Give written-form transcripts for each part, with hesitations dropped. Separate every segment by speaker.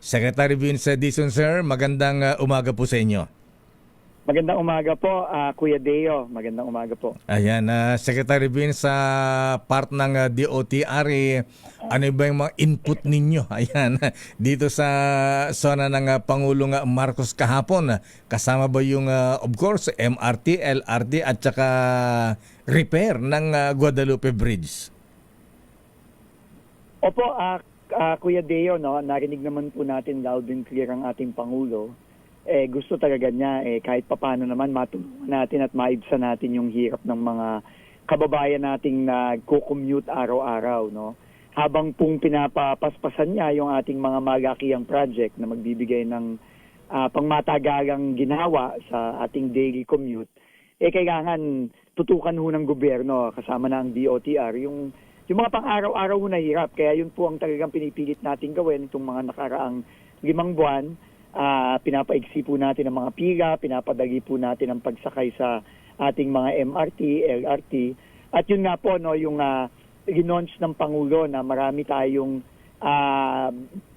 Speaker 1: Secretary Vince Dizon, sir, magandang umaga po sa inyo.
Speaker 2: Magandang umaga po, Kuya Deo. Magandang umaga po.
Speaker 1: Ayan, Secretary Vince, sa part ng DOTR, ano ba yung mga input ninyo? Ayan, dito sa zona ng Pangulong Marcos kahapon, kasama ba yung, of course, MRT, LRT at saka repair ng Guadalupe Bridge?
Speaker 2: Opo, Kuya Deo, no, narinig naman po natin loud and clear ang ating Pangulo. Gusto talaga niya kahit papano naman matulungan natin at maibsan natin yung hirap ng mga kababayan nating nagko-commute araw-araw, no. Habang pong pinapapaspasan niya yung ating mga malakihang project na magbibigay ng pangmatagalang ginawa sa ating daily commute, kailangan tutukan ho ng gobyerno kasama na ang DOTR yung mga pang-araw-araw ho na hirap. Kaya yun po ang talagang pinipilit natin gawin itong mga nakaraang 5 buwan. Pinapaigsi po natin ang mga pila, pinapadali po natin ang pagsakay sa ating mga MRT, LRT. At yun nga po, no, yung ginonch ng Pangulo na marami tayong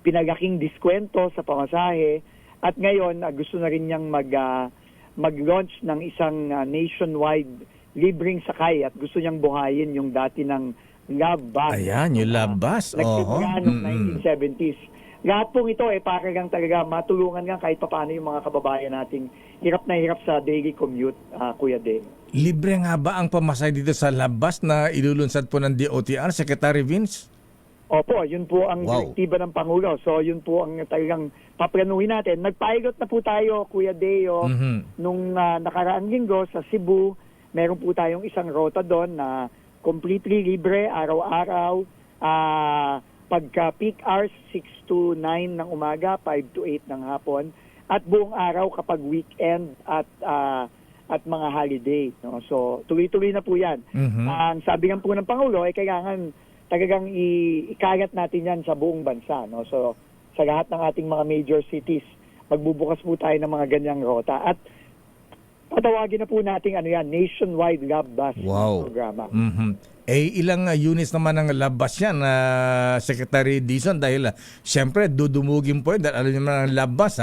Speaker 2: pinalaking diskwento sa pamasahe. At ngayon, gusto na rin niyang mag-launch ng isang nationwide libreng sakay at gusto niyang buhayin yung dati ng Love Bus.
Speaker 1: Ayan, yung Love Bus.
Speaker 2: Nagsimula noong 1970s. Lahat pong ito para lang talaga matulungan nga kahit paano yung mga kababayan nating hirap na hirap sa daily commute, Kuya De.
Speaker 1: Libre nga ba ang pamasahe dito sa Love Bus na ilulunsad po ng DOTR, Secretary Vince?
Speaker 2: Opo, yun po ang direktiba ng Pangulo. So yun po ang talagang paplanuhin natin. Nag-pilot na po tayo, Kuya Deo, nung nakaraang linggo sa Cebu. Meron po tayong isang rota doon na completely libre, araw-araw. Pagka peak hours, 6 to 9 ng umaga, 5 to 8 ng hapon, at buong araw kapag weekend at mga holiday. No? So, tuloy-tuloy na po yan. Ang sabi nga po ng Pangulo, kailangan talagang ikagat natin yan sa buong bansa. No? So, sa lahat ng ating mga major cities, magbubukas po tayo ng mga ganyang rota. At patawagin na po natin nationwide Love Bus programa.
Speaker 1: Ilang units naman ng Love Bus yan, Secretary Dizon, dahil siyempre dudumugin po yun. Dahil alam niyo naman ang Love Bus,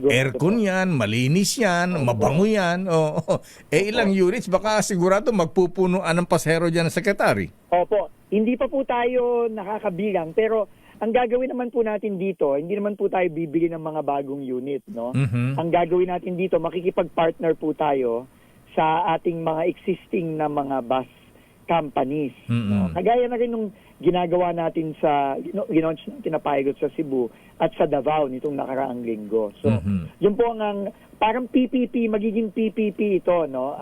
Speaker 1: aircon yan, malinis yan, mabango yan. Ilang units, baka sigurado magpupunuan ng pasahero dyan, Secretary.
Speaker 2: Opo, hindi pa po tayo nakakabilang, pero ang gagawin naman po natin dito, hindi naman po tayo bibili ng mga bagong unit, no? Ang gagawin natin dito, makikipag-partner po tayo sa ating mga existing na mga bus companies. No? Kagaya na rin nung ginagawa natin sa ginaunch natin na pilot sa Cebu at sa Davao nitong nakaraang linggo. So, yun po ang parang PPP, magiging PPP ito, no?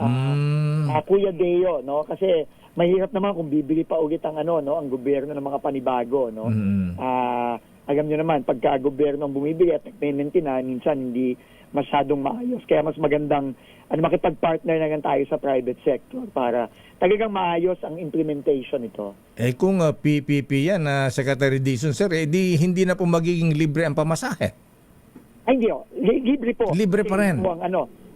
Speaker 2: Kuya Deo, no? Kasi mahirap naman kung bibili pa ulit ang ang gobyerno ng mga panibago, no? Alam niyo naman, pagka gobyerno ang bumibili at nagme-maintain minsan hindi masyadong maayos. Kaya mas magandang makipag-partner na lang tayo sa private sector para talagang maayos ang implementation nito.
Speaker 1: Kung PPP yan, Secretary Dizon, sir, hindi na po magiging libre ang pamasahe.
Speaker 2: Ay, hindi. Libre po.
Speaker 1: Libre pa rin.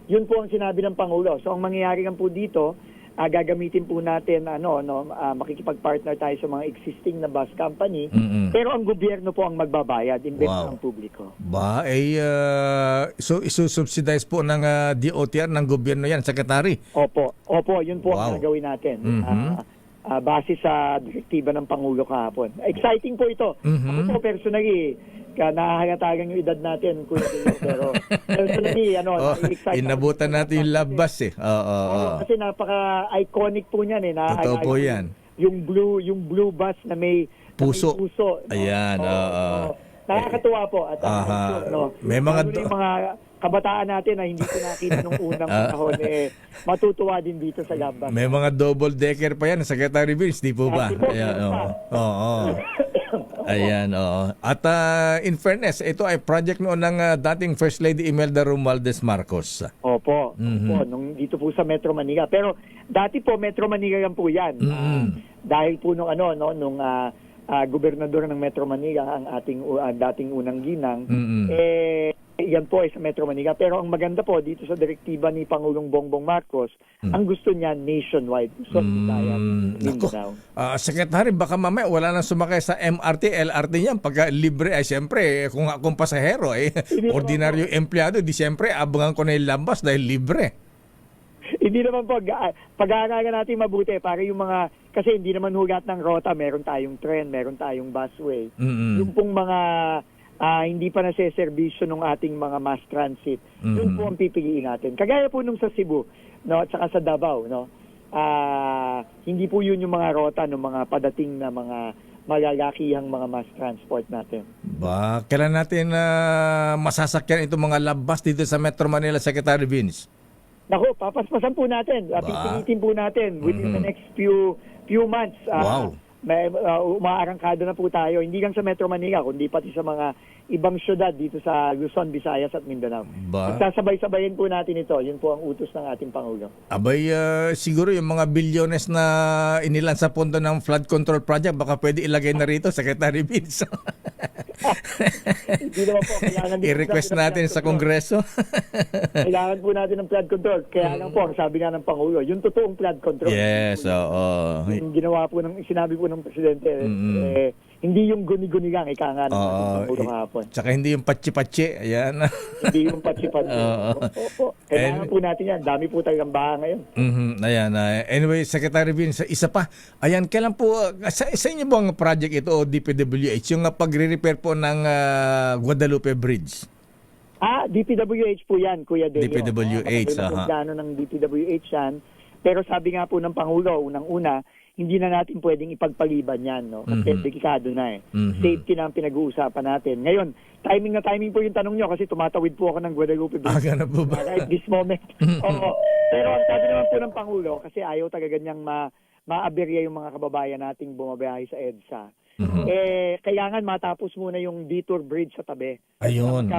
Speaker 2: Yun po ang sinabi ng Pangulo. So, ang mangyayari lang po dito, gagamitin po natin makikipag-partner tayo sa mga existing na bus company, pero ang gobyerno po ang magbabayad imbes ng publiko.
Speaker 1: So isusubsidize po ng DOTR ng gobyerno yan, Secretary?
Speaker 2: Opo, yun po ang gagawin natin. Base sa direktiba ng Pangulo kahapon. Exciting po ito. Ako po personally, nakahangatagan yung edad natin, Kuya Deo, pero personally,
Speaker 1: inabutan natin yung Love Bus
Speaker 2: kasi napaka-iconic po niyan
Speaker 1: Totoo po yan.
Speaker 2: Yung blue bus na may
Speaker 1: puso.
Speaker 2: No?
Speaker 1: Ayan,
Speaker 2: nakakatuwa po at
Speaker 1: may mga
Speaker 2: yung mga kabataan natin na hindi ko nakita nung unang panahon matutuwa din dito sa Love Bus.
Speaker 1: May mga double decker pa yan, Secretary Vince, di po ba? Ayan, At in fairness, ito ay project noon ng dating First Lady Imelda Romualdez Marcos.
Speaker 2: Opo, nung dito po sa Metro Manila. Pero dati po Metro Manila lang po 'yan. Dahil po nung gobernador ng Metro Manila ang ating dating unang ginang yan po ay sa Metro Manila. Pero ang maganda po dito sa direktiba ni Pangulong Bongbong Marcos, ang gusto niya nationwide. Gusto Visayas, Mindanao.
Speaker 1: Secretary, baka mamaya wala nang sumakay sa MRT, LRT niyan. Pagka libre, ay siyempre, kung akong pasahero, ordinaryo empleyado, di siyempre, abangan ko na yung lambas dahil libre.
Speaker 2: Hindi naman po, pag-aaralan natin mabuti para yung mga, kasi hindi naman hugat ng rota, meron tayong tren, meron tayong busway. Yung pong mga hindi pa nasa-serbisyo ng ating mga mass transit, yun po ang pipiliin natin. Kagaya po nung sa Cebu, no, at saka sa Davao, no, hindi po yun yung mga rota ng mga padating na mga malalakihang mga mass transport natin.
Speaker 1: Ba, kailan natin masasakyan itong mga labas dito sa Metro Manila, Secretary Vince?
Speaker 2: Naku, papaspasan po natin. Pipilitin po natin within the next few months.
Speaker 1: Wow.
Speaker 2: May umaarangkada na po tayo, hindi lang sa Metro Manila, kundi pati sa mga ibang syudad dito sa Luzon, Visayas at Mindanao. Sasabay-sabayin po natin ito. Yun po ang utos ng ating Pangulo.
Speaker 1: Abay, siguro yung mga bilyones na inilan sa pondo ng flood control project, baka pwede ilagay na rito, Secretary Vince.
Speaker 2: Hindi naman po.
Speaker 1: I-request natin sa Kongreso.
Speaker 2: Kailangan po natin ng flood control. Kaya lang po, ang sabi nga ng Pangulo, yung totoong flood control.
Speaker 1: Yes, oo.
Speaker 2: Yung ginawa po sinabi po ng Presidente, hindi yung guni-guni lang, ika nga ng Pangulo kahapon.
Speaker 1: Tsaka hindi yung patsi-patsi. Ayan.
Speaker 2: Hindi yung patsi-patsi. Opo. Kailangan po natin yan. Dami po talagang baha ngayon.
Speaker 1: Ayan. Anyway, Secretary Vince, isa pa. Ayan, kailan po, sa inyo bang project ito o DPWH, yung pagre-repair po ng Guadalupe Bridge?
Speaker 2: DPWH po yan, Kuya Deo.
Speaker 1: DPWH,
Speaker 2: plano ng DPWH yan. Pero sabi nga po ng Pangulo, unang-una, hindi na natin pwedeng ipagpaliban yan, no? Kasi delikado na eh. Safety na ang pinag-uusapan natin. Ngayon, timing po yung tanong nyo kasi tumatawid po ako ng Guadalupe Bridge.
Speaker 1: Ganun po ba?
Speaker 2: Right this moment. Oo. Pero ang sabi naman po ng Pangulo, kasi ayaw talaga niyang maaberya yung mga kababayan nating bumabiyahe sa EDSA. Kailangan matapos muna yung detour bridge sa tabi.
Speaker 1: Ayun.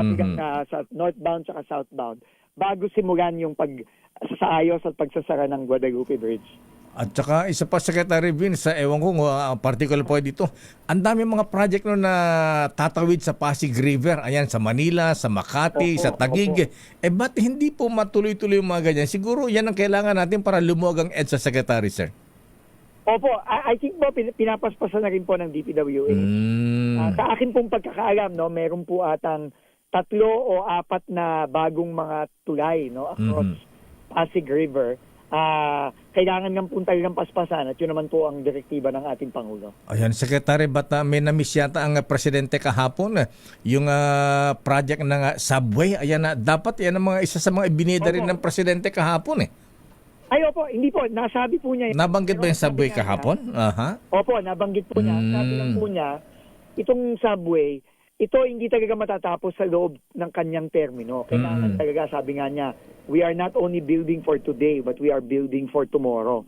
Speaker 2: Sa northbound at southbound bago simulan yung pagsaayos at pagsasara ng Guadalupe Bridge.
Speaker 1: At saka isa pa, Secretary Vince, ewan ko particular po dito, ang dami mga project no na tatawid sa Pasig River, ayan, sa Manila, sa Makati, sa Taguig. Ba't hindi po matuloy-tuloy yung mga ganyan? Siguro yan ang kailangan natin para lumuwag ang EDSA, Secretary, sir.
Speaker 2: Opo, I think po pinapaspasan na rin po ng DPWH. Sa akin pong pagkakaalam, no, meron po atang 3 o 4 na bagong mga tulay, no, across Pasig River. Kailangan ng punta ng paspasan at yun naman po ang direktiba ng ating Pangulo.
Speaker 1: Ayan, Secretary, ba't may na-miss yata ang Presidente kahapon? Yung project ng subway, ayan na, dapat yan ang isa sa mga ibinida rin ng Presidente kahapon eh.
Speaker 2: Ay, opo, hindi po, nasabi po niya.
Speaker 1: Nabanggit ba yung subway kahapon?
Speaker 2: Opo, nabanggit po niya. Sabi lang po niya, itong subway, ito hindi talaga matatapos sa loob ng kanyang termino. Kailangan talaga, sabi nga niya, we are not only building for today, but we are building for tomorrow.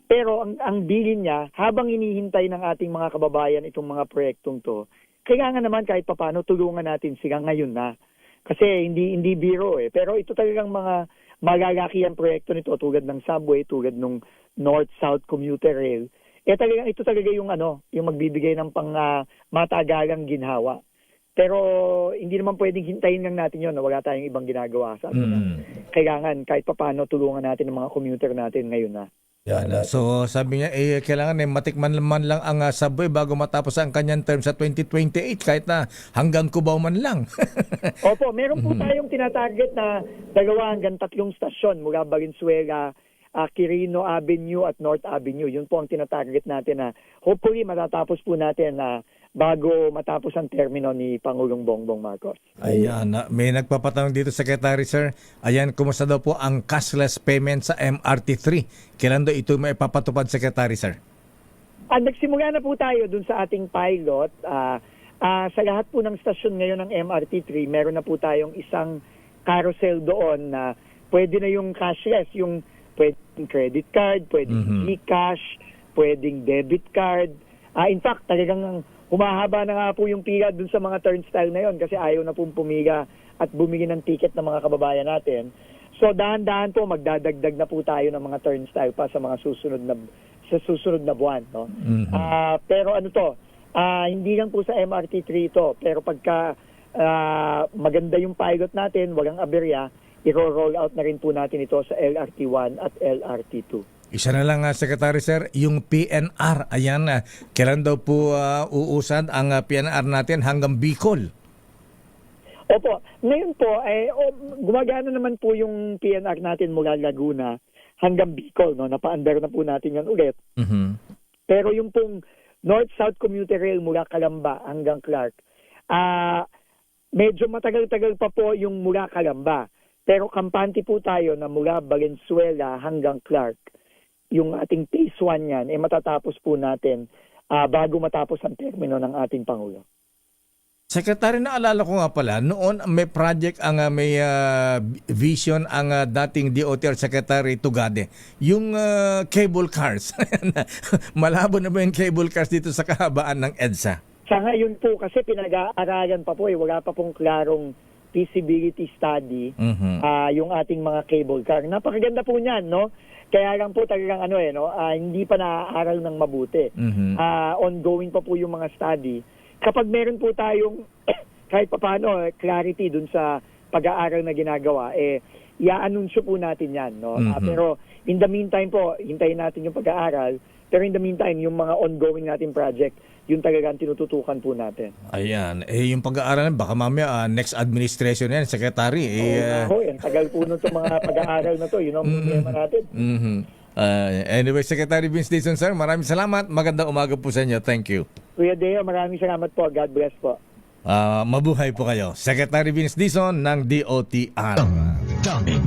Speaker 2: Pero ang bilin niya, habang inihintay ng ating mga kababayan itong mga proyektong to, kailangan naman kahit papano tulungan natin sila ngayon na. Kasi hindi biro eh. Pero ito talagang mga malalakihang proyekto nito tulad ng subway, tulad ng North-South Commuter Rail. Talagang ito talaga yung yung magbibigay ng matagalang ginhawa. Pero hindi naman pwedeng hintayin lang natin 'yon na wala tayong ibang ginagawa. Kailangan kahit papaano tulungan natin ang mga commuter natin ngayon na.
Speaker 1: So sabi niya, kailangan matikman man lang ang subway bago matapos ang kanyang term sa 2028 kahit na hanggang Cubao man lang.
Speaker 2: Opo, meron po tayong tinatarget na 2 hanggang 3 stasyon mula Valenzuela, Quirino Avenue at North Avenue. Yun po ang tinatarget natin na hopefully matatapos po natin bago matapos ang termino ni Pangulong Bongbong Marcos.
Speaker 1: Ayan, may nagpapatanong dito, Secretary, sir. Ayan, kumusta daw po ang cashless payment sa MRT3? Kailan daw ito may papatupad, Secretary, sir?
Speaker 2: Nagsimula na po tayo dun sa ating pilot. Sa lahat po ng stasyon ngayon ng MRT3, meron na po tayong isang carousel doon na pwede na yung cashless, yung pwedeng credit card, pwedeng e-cash, pwedeng debit card. In fact, talagang humahaba na nga po yung pila dun sa mga turnstile na yon kasi ayaw na pong pumila at bumili ng ticket ng mga kababayan natin. So dahan-dahan po magdadagdag na po tayo ng mga turnstile pa sa mga susunod na buwan, no? Pero hindi lang po sa MRT3 ito, pero pagka maganda yung pilot natin, walang aberya, i-roll out na rin po natin ito sa LRT1 at LRT2.
Speaker 1: Isa na lang, Secretary Sir, yung PNR. Ayan, kailan daw po uusad ang PNR natin hanggang Bicol?
Speaker 2: Opo, ngayon po, gumagana naman po yung PNR natin mula Laguna hanggang Bicol, no? Napa-under na po natin yan ulit.
Speaker 1: Mhm.
Speaker 2: Pero yung pong North-South Commuter Rail mula Calamba hanggang Clark, medyo matagal-tagal pa po yung mula Calamba. Pero kampante po tayo na mula Valenzuela hanggang Clark. Yung ating phase 1 yan, matatapos po natin bago matapos ang termino ng ating Pangulo.
Speaker 1: Secretary, naalala ko nga pala, noon may project may vision ang dating DOTR Secretary Tugade. Yung cable cars. Malabo na ba yung cable cars dito sa kahabaan ng EDSA?
Speaker 2: Sa ngayon po, kasi pinag-aaralan pa po, wala pa pong klarong feasibility study yung ating mga cable car. Napakaganda po niyan, no? Kaya lang po talagang hindi pa naaaral ng mabuti. Ongoing pa po yung mga study. Kapag meron po tayong kahit papaano clarity dun sa pag-aaral na ginagawa, i-anunsyo po natin yan, no? Pero in the meantime po, hintayin natin yung pag-aaral. Pero in the meantime, yung mga ongoing natin project, yun talagang tinututukan po natin.
Speaker 1: Ayan. Yung pag-aaral, baka mamaya next administration yan, Secretary.
Speaker 2: Ang tagal po nun itong mga pag-aaral na to. Yun ang problema natin.
Speaker 1: Anyway, Secretary Vince Dizon, sir, maraming salamat. Magandang umaga po sa inyo. Thank you.
Speaker 2: Kuya Deo, maraming salamat po. God bless po.
Speaker 1: Mabuhay po kayo. Secretary Vince Dizon ng DOTR.
Speaker 3: Daming